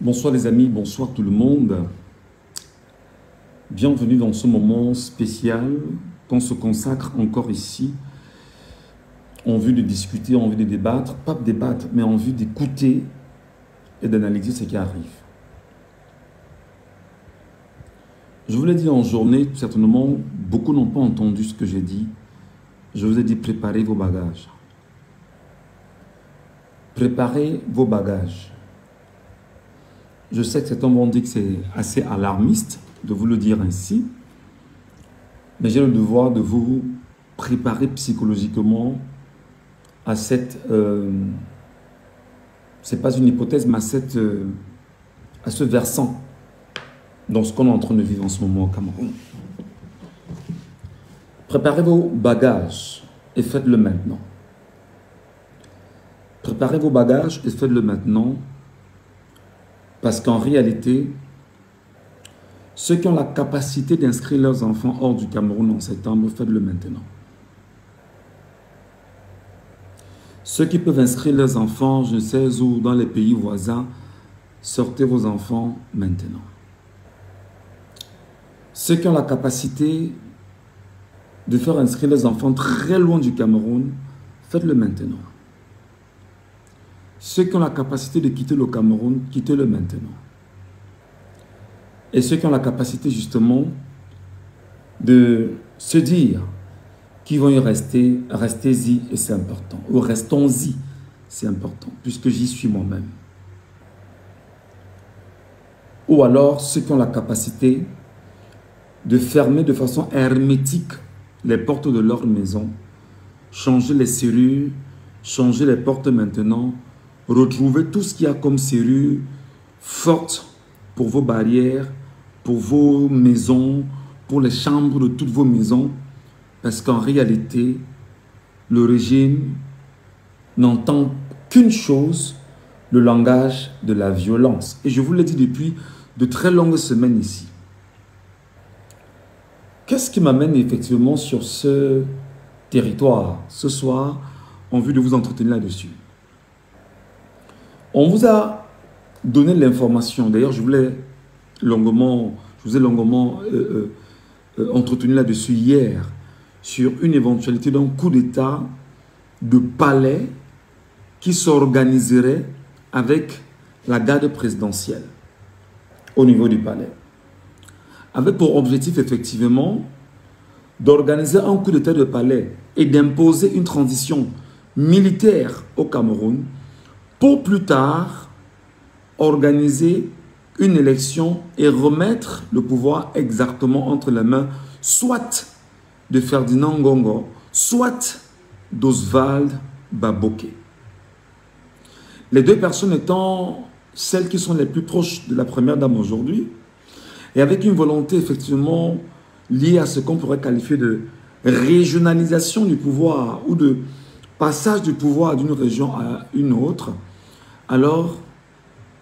Bonsoir les amis, bonsoir tout le monde. Bienvenue dans ce moment spécial qu'on se consacre encore ici en vue de discuter, en vue de débattre, pas de débattre, mais en vue d'écouter et d'analyser ce qui arrive. Je vous l'ai dit en journée, certainement, beaucoup n'ont pas entendu ce que j'ai dit. Je vous ai dit préparez vos bagages. Préparez vos bagages. Je sais que certains vont dire que c'est assez alarmiste de vous le dire ainsi, mais j'ai le devoir de vous préparer psychologiquement à cette... c'est pas une hypothèse, mais à ce versant dans ce qu'on est en train de vivre en ce moment au Cameroun. Préparez vos bagages et faites-le maintenant. Préparez vos bagages et faites-le maintenant. Parce qu'en réalité, ceux qui ont la capacité d'inscrire leurs enfants hors du Cameroun en septembre, faites-le maintenant. Ceux qui peuvent inscrire leurs enfants, je ne sais où, dans les pays voisins, sortez vos enfants maintenant. Ceux qui ont la capacité de faire inscrire leurs enfants très loin du Cameroun, faites-le maintenant. Ceux qui ont la capacité de quitter le Cameroun, quittez-le maintenant. Et ceux qui ont la capacité justement de se dire qu'ils vont y rester, restez-y et c'est important. Ou restons-y, c'est important, puisque j'y suis moi-même. Ou alors ceux qui ont la capacité de fermer de façon hermétique les portes de leur maison, changer les serrures, changer les portes maintenant, retrouvez tout ce qu'il y a comme serrure forte pour vos barrières, pour vos maisons, pour les chambres de toutes vos maisons, parce qu'en réalité, le régime n'entend qu'une chose, le langage de la violence. Et je vous l'ai dit depuis de très longues semaines ici. Qu'est-ce qui m'amène effectivement sur ce territoire ce soir, en vue de vous entretenir là-dessus? On vous a donné l'information, d'ailleurs je vous ai longuement entretenu là-dessus hier, sur une éventualité d'un coup d'État de palais qui s'organiserait avec la garde présidentielle au niveau du palais. Avec pour objectif effectivement d'organiser un coup d'État de palais et d'imposer une transition militaire au Cameroun pour plus tard organiser une élection et remettre le pouvoir exactement entre les mains soit de Ferdinand Ngongo, soit d'Oswald Baboké. Les deux personnes étant celles qui sont les plus proches de la première dame aujourd'hui et avec une volonté effectivement liée à ce qu'on pourrait qualifier de régionalisation du pouvoir ou de passage du pouvoir d'une région à une autre. Alors,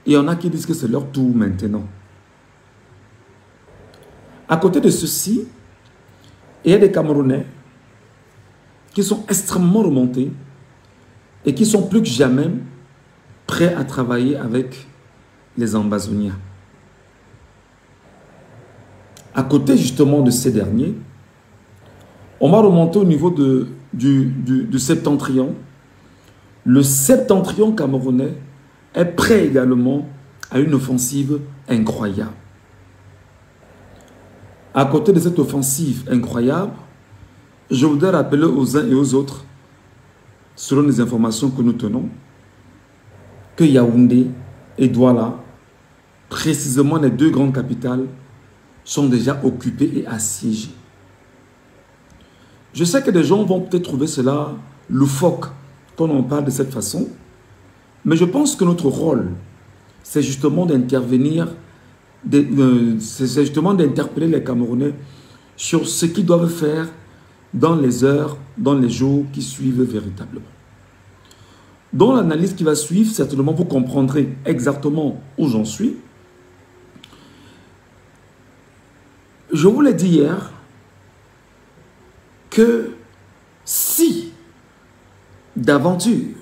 il y en a qui disent que c'est leur tour maintenant. À côté de ceci, il y a des Camerounais qui sont extrêmement remontés et qui sont plus que jamais prêts à travailler avec les Ambazoniens. À côté justement de ces derniers, on va remonter au niveau du septentrion. Le septentrion camerounais est prêt également à une offensive incroyable. À côté de cette offensive incroyable, je voudrais rappeler aux uns et aux autres, selon les informations que nous tenons, que Yaoundé et Douala, précisément les deux grandes capitales, sont déjà occupées et assiégées. Je sais que des gens vont peut-être trouver cela loufoque quand on parle de cette façon, mais je pense que notre rôle, c'est justement d'intervenir, c'est justement d'interpeller les Camerounais sur ce qu'ils doivent faire dans les heures, dans les jours qui suivent véritablement. Dans l'analyse qui va suivre, certainement vous comprendrez exactement où j'en suis. Je vous l'ai dit hier que si d'aventure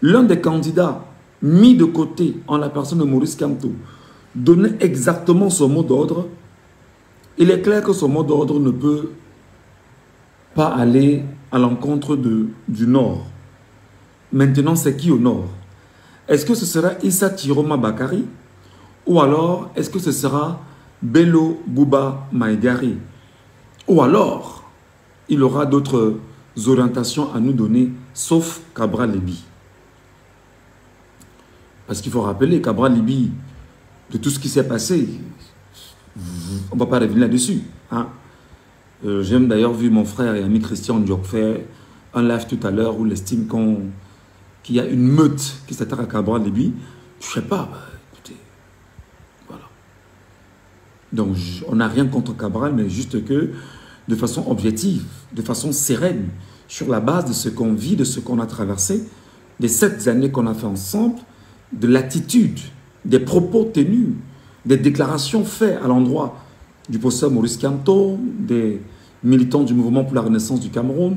l'un des candidats mis de côté en la personne de Maurice Kamto, donnait exactement son mot d'ordre, il est clair que son mot d'ordre ne peut pas aller à l'encontre du Nord. Maintenant, c'est qui au Nord? Est-ce que ce sera Issa Tiroma Bakari ou alors est-ce que ce sera Bello Bouba Maïgari? Ou alors, il aura d'autres orientations à nous donner, sauf Cabral Libye. Parce qu'il faut rappeler, Cabral Libye, de tout ce qui s'est passé, on ne va pas revenir là-dessus. Hein? J'ai d'ailleurs vu mon frère et ami Christian Diop faire un live tout à l'heure où il estime qu'il y a une meute qui s'attaque à Cabral Libye. Je ne sais pas, bah, écoutez, voilà. Donc, on n'a rien contre Cabral, mais juste que, de façon objective, de façon sereine, sur la base de ce qu'on vit, de ce qu'on a traversé, des 7 années qu'on a fait ensemble, de l'attitude, des propos tenus, des déclarations faites à l'endroit du professeur Maurice Kamto, des militants du mouvement pour la renaissance du Cameroun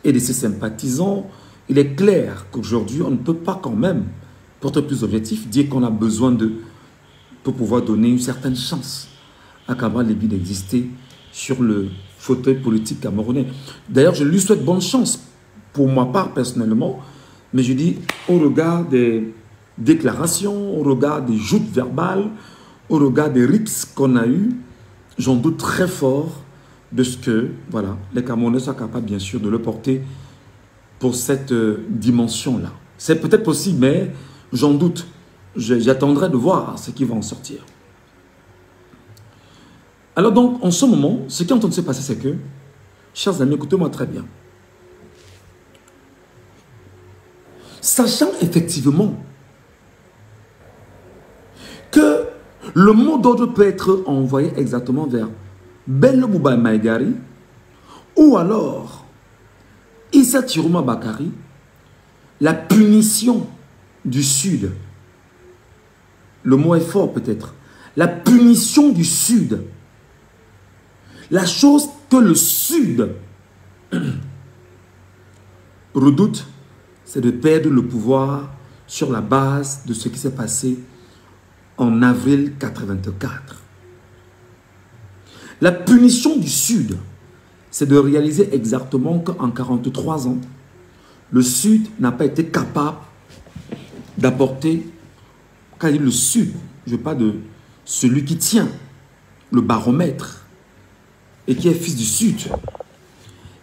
et de ses sympathisants, il est clair qu'aujourd'hui, on ne peut pas quand même, pour être plus objectif, dire qu'on a besoin pour pouvoir donner une certaine chance à Cabral Libye d'exister sur le fauteuil politique camerounais. D'ailleurs, je lui souhaite bonne chance, pour ma part personnellement, mais je dis, au regard des déclarations, au regard des joutes verbales, au regard des rixes qu'on a eus, j'en doute très fort de ce que voilà, les Camerounais soient capables, bien sûr, de le porter pour cette dimension-là. C'est peut-être possible, mais j'en doute. J'attendrai de voir ce qui va en sortir. Alors donc, en ce moment, ce qui est en train de se passer, c'est que, chers amis, écoutez-moi très bien. Sachant effectivement que le mot d'ordre peut être envoyé exactement vers Bello Bouba Maïgari ou alors Issa Tiroma Bakari, la punition du Sud. Le mot est fort peut-être. La punition du Sud. La chose que le Sud redoute, c'est de perdre le pouvoir sur la base de ce qui s'est passé en avril 84. La punition du Sud, c'est de réaliser exactement qu'en 43 ans, le Sud n'a pas été capable d'apporter, quand je dis le Sud, je parle de celui qui tient le baromètre et qui est fils du Sud,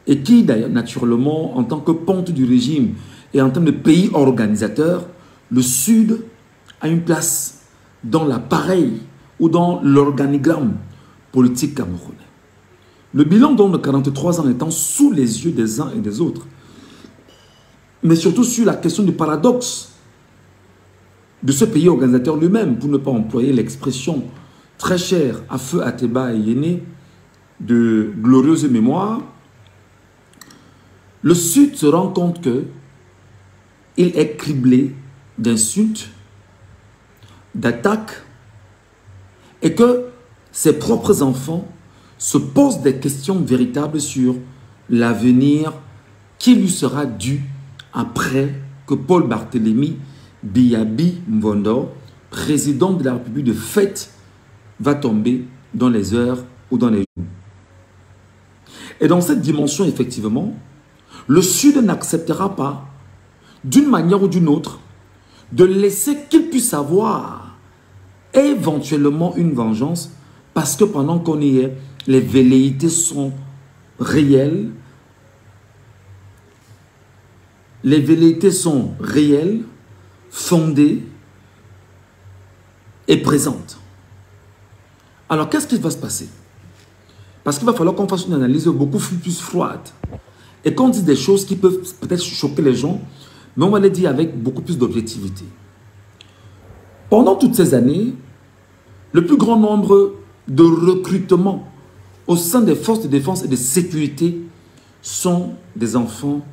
et qui d'ailleurs naturellement, en tant que ponte du régime et en tant que pays organisateur, le Sud a une place dans l'appareil ou dans l'organigramme politique camerounais. Le bilan donc de 43 ans étant sous les yeux des uns et des autres, mais surtout sur la question du paradoxe de ce pays organisateur lui-même, pour ne pas employer l'expression très chère à Feu Ateba et Yéné de glorieuse mémoire, le Sud se rend compte que il est criblé d'insultes, d'attaques, et que ses propres enfants se posent des questions véritables sur l'avenir qui lui sera dû après que Paul Barthélemy Biyabi Mvondo, président de la République de fait, va tomber dans les heures ou dans les jours. Et dans cette dimension, effectivement, le Sud n'acceptera pas, d'une manière ou d'une autre, de laisser qu'il puisse avoir éventuellement une vengeance, parce que pendant qu'on y est, les velléités sont réelles. Les velléités sont réelles, fondées et présentes. Alors, qu'est-ce qui va se passer? Parce qu'il va falloir qu'on fasse une analyse beaucoup plus froide et qu'on dise des choses qui peuvent peut-être choquer les gens, mais on va les dire avec beaucoup plus d'objectivité. Pendant toutes ces années, le plus grand nombre de recrutements au sein des forces de défense et de sécurité sont des enfants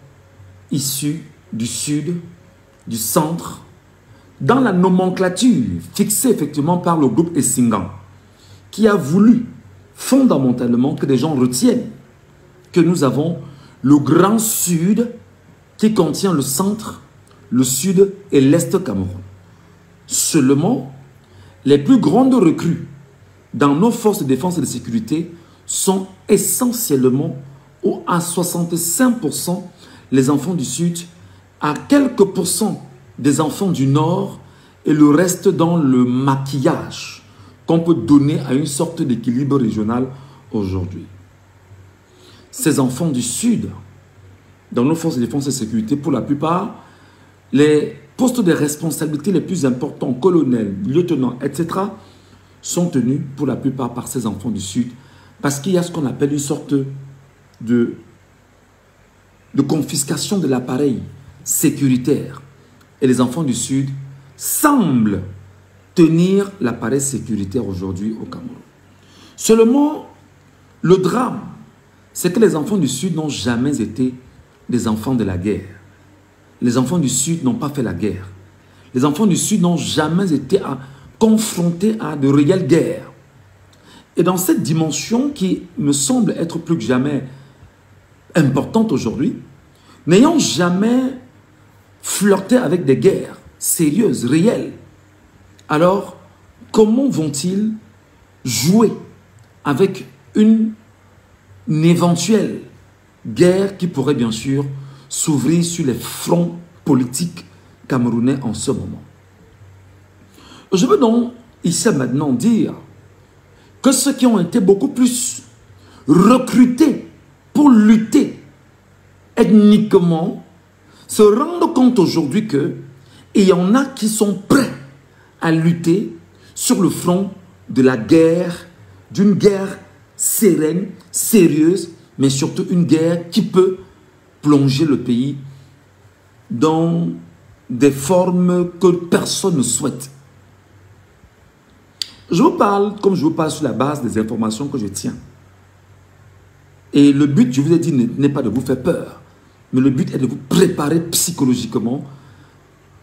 issus du Sud, du Centre, dans la nomenclature fixée effectivement par le groupe Essingan, qui a voulu fondamentalement que les gens retiennent que nous avons le Grand Sud qui contient le Centre, le Sud et l'Est Cameroun. Seulement, les plus grandes recrues dans nos forces de défense et de sécurité sont essentiellement, ou à 65%, les enfants du Sud, à quelques pourcents des enfants du Nord, et le reste dans le maquillage qu'on peut donner à une sorte d'équilibre régional aujourd'hui. Ces enfants du Sud, dans nos forces de défense et de sécurité, pour la plupart, les postes de responsabilité les plus importants, colonels, lieutenants, etc., sont tenus pour la plupart par ces enfants du Sud, parce qu'il y a ce qu'on appelle une sorte de confiscation de l'appareil sécuritaire. Et les enfants du Sud semblent tenir l'appareil sécuritaire aujourd'hui au Cameroun. Seulement, le drame, c'est que les enfants du Sud n'ont jamais été des enfants de la guerre. Les enfants du Sud n'ont pas fait la guerre. Les enfants du Sud n'ont jamais été confrontés à de réelles guerres. Et dans cette dimension qui me semble être plus que jamais importante aujourd'hui, n'ayant jamais flirté avec des guerres sérieuses, réelles, alors comment vont-ils jouer avec une éventuelle guerre qui pourrait bien sûr s'ouvrir sur les fronts politiques camerounais en ce moment? Je veux donc ici maintenant dire que ceux qui ont été beaucoup plus recrutés pour lutter ethniquement se rendent compte aujourd'hui qu'il y en a qui sont prêts à lutter sur le front de la guerre, d'une guerre sereine, sérieuse, mais surtout une guerre qui peut plonger le pays dans des formes que personne ne souhaite. Je vous parle comme je vous parle sur la base des informations que je tiens. Et le but, je vous ai dit, n'est pas de vous faire peur, mais le but est de vous préparer psychologiquement,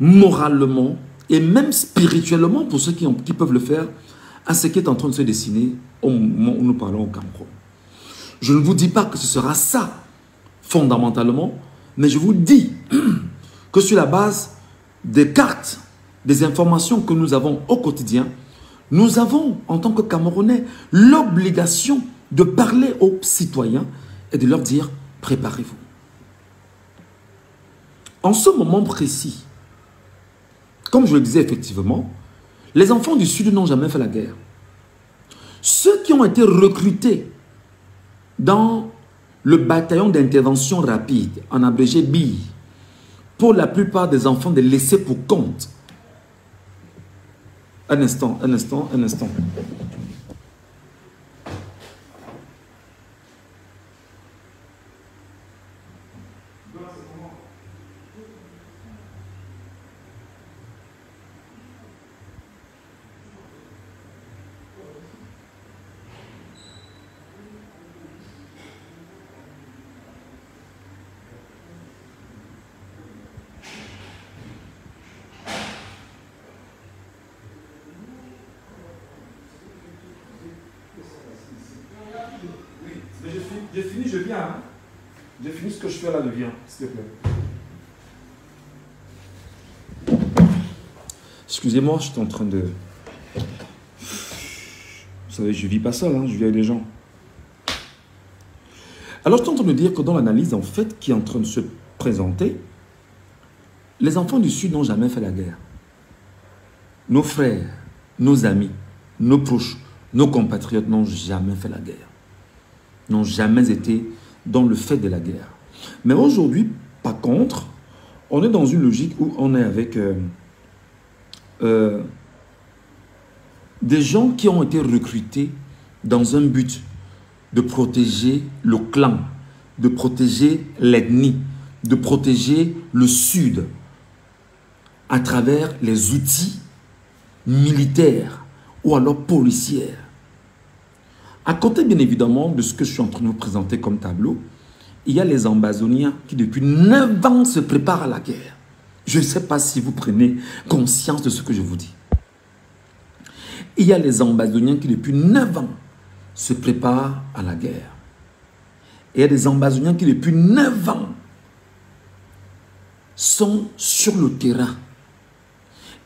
moralement et même spirituellement, pour ceux qui peuvent le faire, à ce qui est en train de se dessiner au moment où nous parlons au Cameroun. Je ne vous dis pas que ce sera ça, fondamentalement, mais je vous dis que sur la base des cartes, des informations que nous avons au quotidien, nous avons, en tant que Camerounais, l'obligation de parler aux citoyens et de leur dire « préparez-vous ». En ce moment précis, comme je le disais effectivement, les enfants du Sud n'ont jamais fait la guerre. Ceux qui ont été recrutés dans le bataillon d'intervention rapide, en abrégé BI, pour la plupart des enfants de laissés pour compte. Un instant. J'ai fini, je viens. Hein. J'ai fini ce que je fais là, je viens, s'il te plaît. Excusez-moi, je suis en train de... Vous savez, je ne vis pas seul, hein, je vis avec des gens. Alors, je suis en train de dire que dans l'analyse, en fait, qui est en train de se présenter, les enfants du Sud n'ont jamais fait la guerre. Nos frères, nos amis, nos proches, nos compatriotes n'ont jamais fait la guerre. N'ont jamais été dans le fait de la guerre. Mais aujourd'hui, par contre, on est dans une logique où on est avec des gens qui ont été recrutés dans un but de protéger le clan, de protéger l'ethnie, de protéger le Sud à travers les outils militaires ou alors policiers. À côté, bien évidemment, de ce que je suis en train de vous présenter comme tableau, il y a les ambazoniens qui, depuis 9 ans, se préparent à la guerre. Je ne sais pas si vous prenez conscience de ce que je vous dis. Il y a les ambazoniens qui, depuis 9 ans, se préparent à la guerre. Et il y a des ambazoniens qui, depuis 9 ans, sont sur le terrain.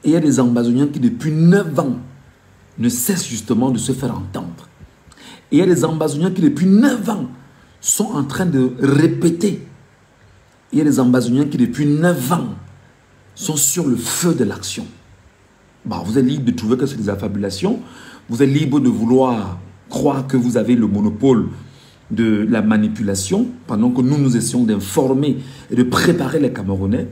Et il y a des Ambazoniens qui, depuis 9 ans, ne cessent justement de se faire entendre. Et il y a des Ambazoniens qui, depuis 9 ans, sont en train de répéter. Il y a des Ambazoniens qui, depuis 9 ans, sont sur le feu de l'action. Bah, vous êtes libre de trouver que c'est des affabulations. Vous êtes libre de vouloir croire que vous avez le monopole de la manipulation, pendant que nous essayons d'informer et de préparer les Camerounais.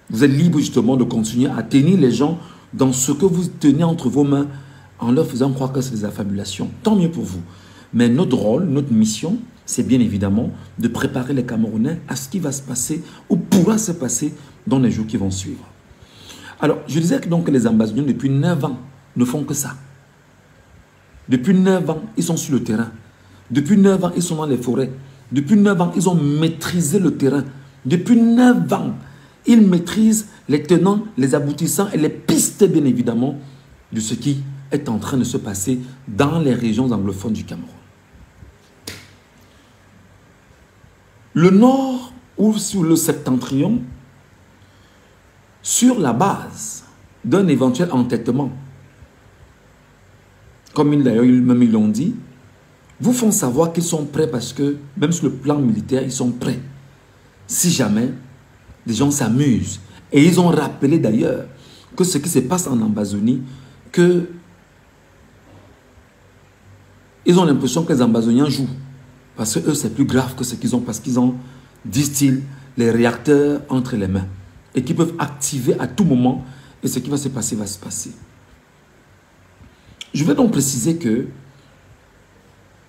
Vous êtes libre justement de continuer à tenir les gens dans ce que vous tenez entre vos mains en leur faisant croire que c'est des affabulations. Tant mieux pour vous. Mais notre rôle, notre mission, c'est bien évidemment de préparer les Camerounais à ce qui va se passer ou pourra se passer dans les jours qui vont suivre. Alors, je disais que donc les Ambazoniens, depuis 9 ans, ne font que ça. Depuis 9 ans, ils sont sur le terrain. Depuis 9 ans, ils sont dans les forêts. Depuis 9 ans, ils ont maîtrisé le terrain. Depuis 9 ans, ils maîtrisent les tenants, les aboutissants et les pistes, bien évidemment, de ce qui est en train de se passer dans les régions anglophones du Cameroun. Le Nord ou sur le Septentrion, sur la base d'un éventuel entêtement, comme d'ailleurs même ils l'ont dit, vous font savoir qu'ils sont prêts parce que, même sur le plan militaire, ils sont prêts. Si jamais, les gens s'amusent. Et ils ont rappelé d'ailleurs que ce qui se passe en Ambazonie, que ils ont l'impression que les Ambazoniens jouent. Parce que eux, c'est plus grave que ce qu'ils ont, parce qu'ils ont, disent-ils, les réacteurs entre les mains. Et qui peuvent activer à tout moment, et ce qui va se passer, va se passer. Je vais donc préciser que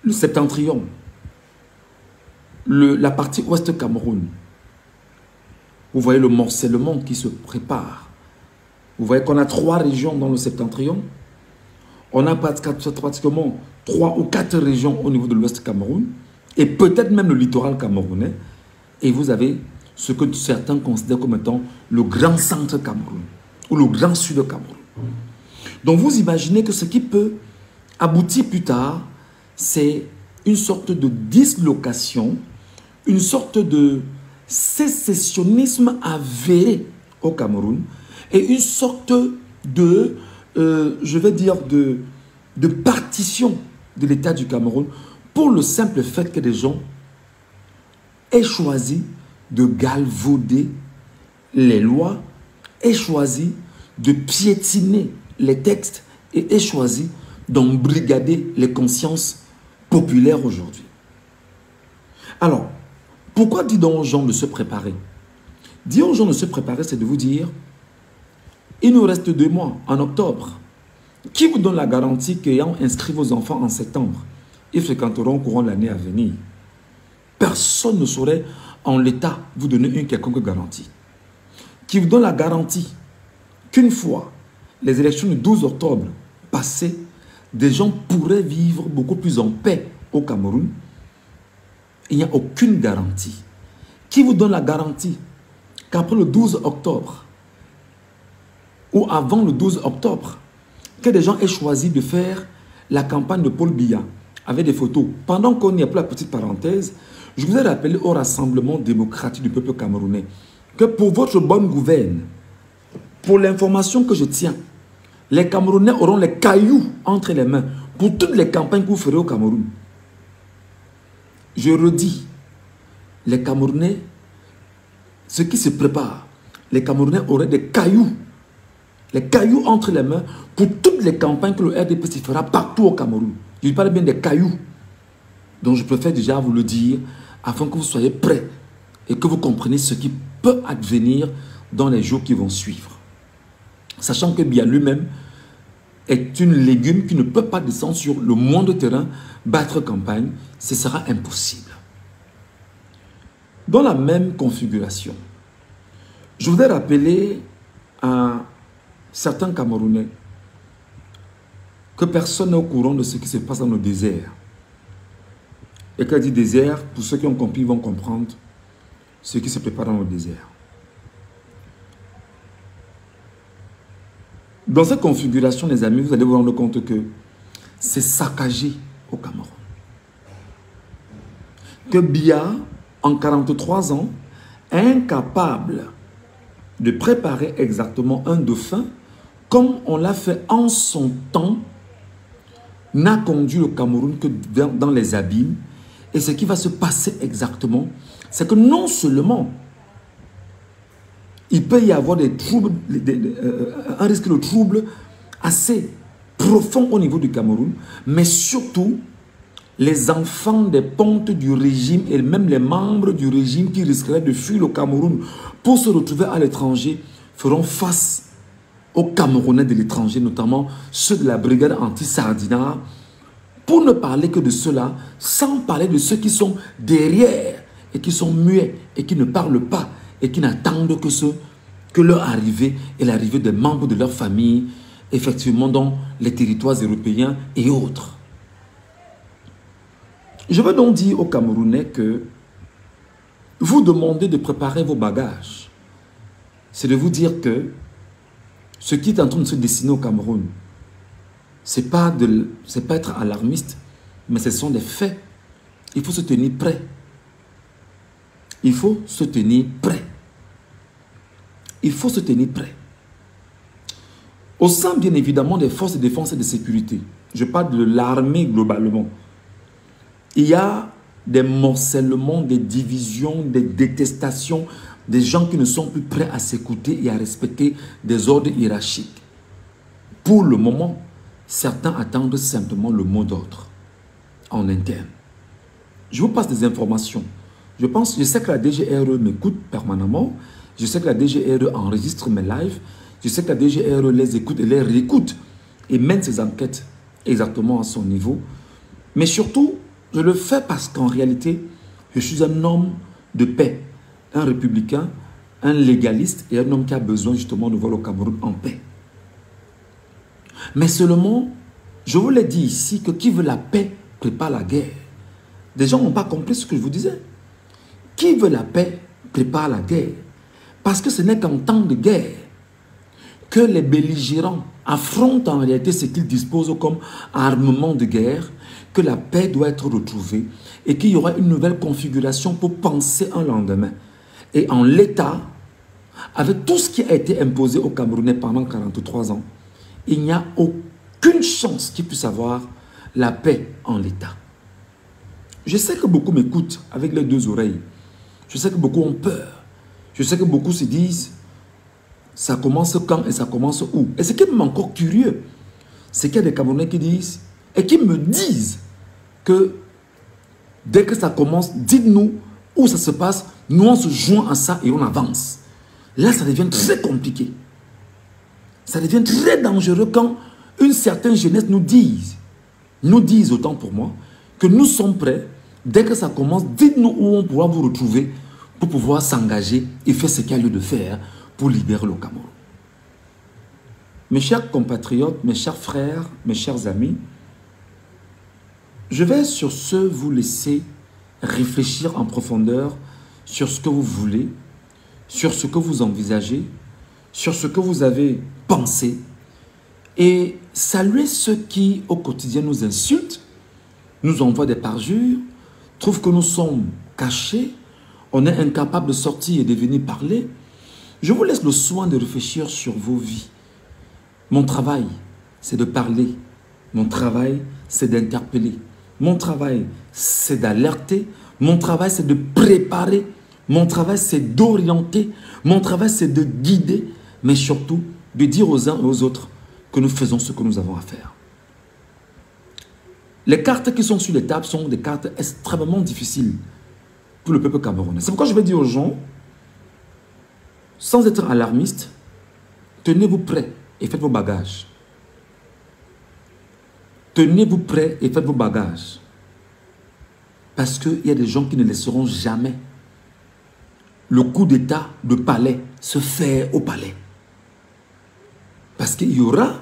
le Septentrion, la partie ouest Cameroun, vous voyez le morcellement qui se prépare. Vous voyez qu'on a 3 régions dans le Septentrion. On a pratiquement 3 ou 4 régions au niveau de l'ouest Cameroun, et peut-être même le littoral camerounais. Et vous avez ce que certains considèrent comme étant le grand centre Cameroun, ou le grand sud Cameroun. Donc vous imaginez que ce qui peut aboutir plus tard, c'est une sorte de dislocation, une sorte de sécessionnisme avéré au Cameroun et une sorte de, je vais dire, de partition de l'État du Cameroun pour le simple fait que des gens aient choisi de galvauder les lois, aient choisi de piétiner les textes et aient choisi d'embrigader les consciences populaires aujourd'hui. Alors, pourquoi dire donc aux gens de se préparer? Dire aux gens de se préparer, c'est de vous dire, il nous reste 2 mois, en octobre. Qui vous donne la garantie qu'ayant inscrit vos enfants en septembre, ils fréquenteront au courant de l'année à venir? Personne ne saurait en l'état vous donner une quelconque garantie. Qui vous donne la garantie qu'une fois les élections du 12 octobre passées, des gens pourraient vivre beaucoup plus en paix au Cameroun? Il n'y a aucune garantie. Qui vous donne la garantie qu'après le 12 octobre ou avant le 12 octobre, que des gens aient choisi de faire la campagne de Paul Biya avec des photos? Pendant qu'on y a pour la petite parenthèse, je vous ai rappelé au Rassemblement démocratique du peuple camerounais que pour votre bonne gouverne, pour l'information que je tiens, les Camerounais auront les cailloux entre les mains pour toutes les campagnes que vous ferez au Cameroun. Je redis, les Camerounais, ce qui se prépare, les Camerounais auraient des cailloux, les cailloux entre les mains pour toutes les campagnes que le RDPC fera partout au Cameroun. Je parle bien des cailloux. Donc je préfère déjà vous le dire afin que vous soyez prêts et que vous compreniez ce qui peut advenir dans les jours qui vont suivre. Sachant que Biya lui-même est une légume qui ne peut pas descendre sur le moindre terrain, battre campagne, ce sera impossible. Dans la même configuration, je voudrais rappeler à certains Camerounais que personne n'est au courant de ce qui se passe dans le désert. Et quand je dis désert, pour ceux qui ont compris, vont comprendre ce qui se prépare dans le désert. Dans cette configuration, les amis, vous allez vous rendre compte que c'est saccagé au Cameroun. Que Biya, en 43 ans, est incapable de préparer exactement un dauphin comme on l'a fait en son temps, n'a conduit le Cameroun que dans les abîmes. Et ce qui va se passer exactement, c'est que non seulement il peut y avoir des troubles, un risque de trouble assez profond au niveau du Cameroun, mais surtout, les enfants des pontes du régime et même les membres du régime qui risqueraient de fuir le Cameroun pour se retrouver à l'étranger feront face aux Camerounais de l'étranger, notamment ceux de la brigade anti-Sardinat, pour ne parler que de cela, sans parler de ceux qui sont derrière et qui sont muets et qui ne parlent pas et qui n'attendent que leur arrivée et l'arrivée des membres de leur famille, effectivement dans les territoires européens et autres. Je veux donc dire aux Camerounais que vous demandez de préparer vos bagages. C'est de vous dire que ce qui est en train de se dessiner au Cameroun, ce n'est pas être alarmiste, mais ce sont des faits. Il faut se tenir prêt. Il faut se tenir prêt. Il faut se tenir prêt. Au sein, bien évidemment, des forces de défense et de sécurité, je parle de l'armée globalement, il y a des morcellements, des divisions, des détestations, des gens qui ne sont plus prêts à s'écouter et à respecter des ordres hiérarchiques. Pour le moment, certains attendent simplement le mot d'ordre en interne. Je vous passe des informations. Je sais que la DGRE m'écoute permanemment. Je sais que la DGRE enregistre mes lives. Je sais que la DGRE les écoute et les réécoute et mène ses enquêtes exactement à son niveau. Mais surtout, je le fais parce qu'en réalité, je suis un homme de paix, un républicain, un légaliste et un homme qui a besoin justement de voir le Cameroun en paix. Mais seulement, je vous l'ai dit ici, que qui veut la paix prépare la guerre. Des gens n'ont pas compris ce que je vous disais. Qui veut la paix prépare la guerre. Parce que ce n'est qu'en temps de guerre que les belligérants affrontent en réalité ce qu'ils disposent comme armement de guerre, que la paix doit être retrouvée et qu'il y aura une nouvelle configuration pour penser un lendemain. Et en l'état, avec tout ce qui a été imposé aux Camerounais pendant 43 ans, il n'y a aucune chance qu'ils puissent avoir la paix en l'état. Je sais que beaucoup m'écoutent avec les deux oreilles. Je sais que beaucoup ont peur. Je sais que beaucoup se disent, ça commence quand et ça commence où? Et ce qui est encore curieux, c'est qu'il y a des Camerounais qui disent, et qui me disent que dès que ça commence, dites-nous où ça se passe, nous on se joint à ça et on avance. Là, ça devient très compliqué. Ça devient très dangereux quand une certaine jeunesse nous dise autant pour moi, que nous sommes prêts, dès que ça commence, dites-nous où on pourra vous retrouver pour pouvoir s'engager et faire ce qu'il y a lieu de faire pour libérer le Cameroun. Mes chers compatriotes, mes chers frères, mes chers amis, je vais sur ce vous laisser réfléchir en profondeur sur ce que vous voulez, sur ce que vous envisagez, sur ce que vous avez pensé et saluer ceux qui au quotidien nous insultent, nous envoient des parjures, trouvent que nous sommes cachés, on est incapable de sortir et de venir parler. Je vous laisse le soin de réfléchir sur vos vies. Mon travail, c'est de parler. Mon travail, c'est d'interpeller. Mon travail, c'est d'alerter. Mon travail, c'est de préparer. Mon travail, c'est d'orienter. Mon travail, c'est de guider. Mais surtout, de dire aux uns et aux autres que nous faisons ce que nous avons à faire. Les cartes qui sont sur les tables sont des cartes extrêmement difficiles pour le peuple camerounais. C'est pourquoi je vais dire aux gens, sans être alarmiste, tenez-vous prêts et faites vos bagages. Tenez-vous prêts et faites vos bagages. Parce qu'il y a des gens qui ne laisseront jamais le coup d'état de palais se faire au palais. Parce qu'il y aura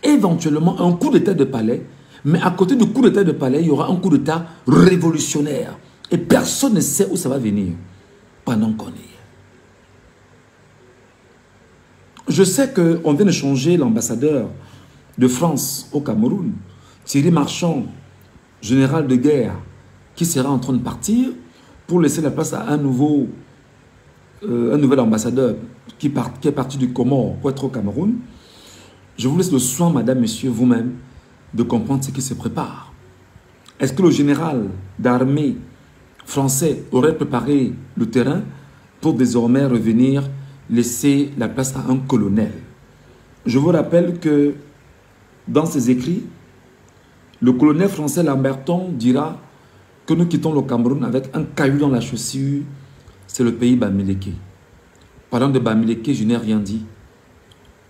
éventuellement un coup d'état de palais, mais à côté du coup d'état de palais, il y aura un coup d'état révolutionnaire. Et personne ne sait où ça va venir pendant qu'on est. Je sais qu'on vient de changer l'ambassadeur de France au Cameroun, Thierry Marchand, général de guerre, qui sera en train de partir pour laisser la place à un nouvel ambassadeur qui est parti du Comore pour être au Cameroun, je vous laisse le soin, madame, monsieur, vous-même, de comprendre ce qui se prépare. Est-ce que le général d'armée français aurait préparé le terrain pour désormais revenir laisser la place à un colonel? Je vous rappelle que dans ses écrits, le colonel français Lamberton dira que nous quittons le Cameroun avec un caillou dans la chaussure, c'est le pays Bamileke. Parlant de Bamileke, je n'ai rien dit.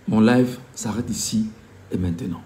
Mon live s'arrête ici et maintenant.